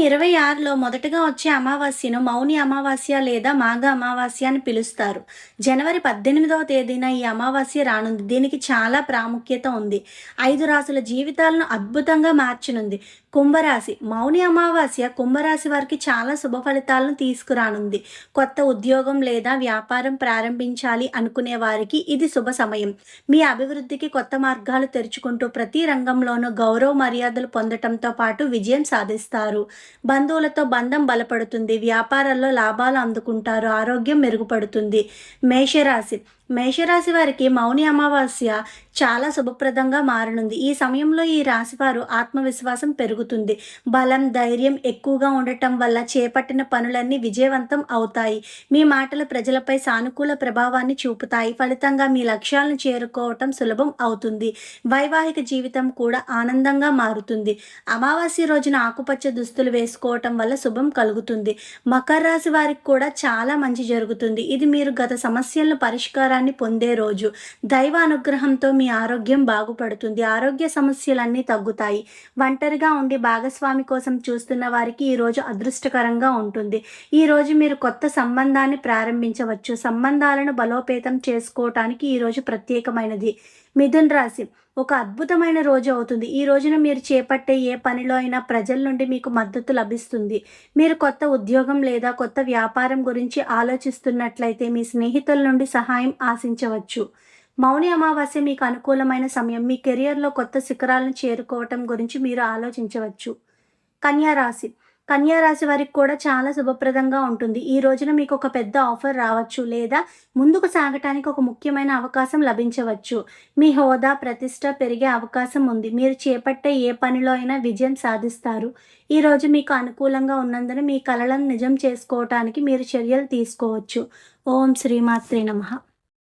2026లో మొదటగా వచ్చే అమావాస్యను మౌని అమావాస్య లేదా మాఘ అమావాస్య అని పిలుస్తారు. జనవరి 18వ తేదీన ఈ అమావాస్య రానుంది. దీనికి చాలా ప్రాముఖ్యత ఉంది. 5 రాసుల జీవితాలను అద్భుతంగా మార్చనుంది. కుంభరాశి మౌని అమావాస్య కుంభరాశి వారికి చాలా శుభ ఫలితాలను తీసుకురానుంది. కొత్త ఉద్యోగం లేదా వ్యాపారం ప్రారంభించాలి అనుకునే వారికి ఇది శుభ సమయం. మీ అభివృద్ధికి కొత్త మార్గాలు తెరుచుకుంటూ ప్రతి రంగంలోనూ గౌరవ మర్యాదలు పొందటంతో పాటు విజయం సాధిస్తారు. బంధువులతో బంధం బలపడుతుంది. వ్యాపారాల్లో లాభాలు అందుకుంటారు. ఆరోగ్యం మెరుగుపడుతుంది. మేషరాశి మేషరాశి వారికి మౌని అమావాస్య చాలా శుభప్రదంగా మారనుంది. ఈ సమయంలో ఈ రాశివారు ఆత్మవిశ్వాసం పెరుగుతుంది. బలం, ధైర్యం ఎక్కువగా ఉండటం వల్ల చేపట్టిన పనులన్నీ విజయవంతం అవుతాయి. మీ మాటలు ప్రజలపై సానుకూల ప్రభావాన్ని చూపుతాయి. ఫలితంగా మీ లక్ష్యాలను చేరుకోవటం సులభం అవుతుంది. వైవాహిక జీవితం కూడా ఆనందంగా మారుతుంది. అమావాస్య రోజున ఆకుపచ్చ దుస్తులు వేసుకోవటం వల్ల శుభం కలుగుతుంది. మకర రాశి వారికి కూడా చాలా మంచి జరుగుతుంది. ఇది మీరు గత సమస్యలను పరిష్కారాన్ని పొందే రోజు. దైవ అనుగ్రహంతో మీ ఆరోగ్యం బాగుపడుతుంది. ఆరోగ్య సమస్యలన్నీ తగ్గుతాయి. ఒంటరిగా ఉండి భాగస్వామి కోసం చూస్తున్న వారికి ఈ రోజు అదృష్టకరంగా ఉంటుంది. ఈ రోజు మీరు కొత్త సంబంధాన్ని ప్రారంభించవచ్చు. సంబంధాలను బలోపేతం చేసుకోవటానికి ఈ రోజు ప్రత్యేకమైనది. మిథున్ రాశి ఒక అద్భుతమైన రోజు అవుతుంది. ఈ రోజున మీరు చేపట్టే ఏ పనిలో అయినా ప్రజల నుండి మీకు మద్దతు లభిస్తుంది. మీరు కొత్త ఉద్యోగం లేదా కొత్త వ్యాపారం గురించి ఆలోచిస్తున్నట్లయితే మీ స్నేహితుల నుండి సహాయం ఆశించవచ్చు. మౌని అమావాస్య మీకు అనుకూలమైన సమయం. మీ కెరియర్లో కొత్త శిఖరాలను చేరుకోవటం గురించి మీరు ఆలోచించవచ్చు. కన్యా రాశి కన్యా రాశి వారికి కూడా చాలా శుభప్రదంగా ఉంటుంది. ఈ రోజున మీకు ఒక పెద్ద ఆఫర్ రావచ్చు లేదా ముందుకు సాగటానికి ఒక ముఖ్యమైన అవకాశం లభించవచ్చు. మీ హోదా, ప్రతిష్ట పెరిగే అవకాశం ఉంది. మీరు చేపట్టే ఏ పనిలో అయినా విజయం సాధిస్తారు. ఈ రోజు మీకు అనుకూలంగా ఉన్నందున మీ కలలను నిజం చేసుకోవటానికి మీరు చర్యలు తీసుకోవచ్చు. ఓం శ్రీమాత్రే నమః.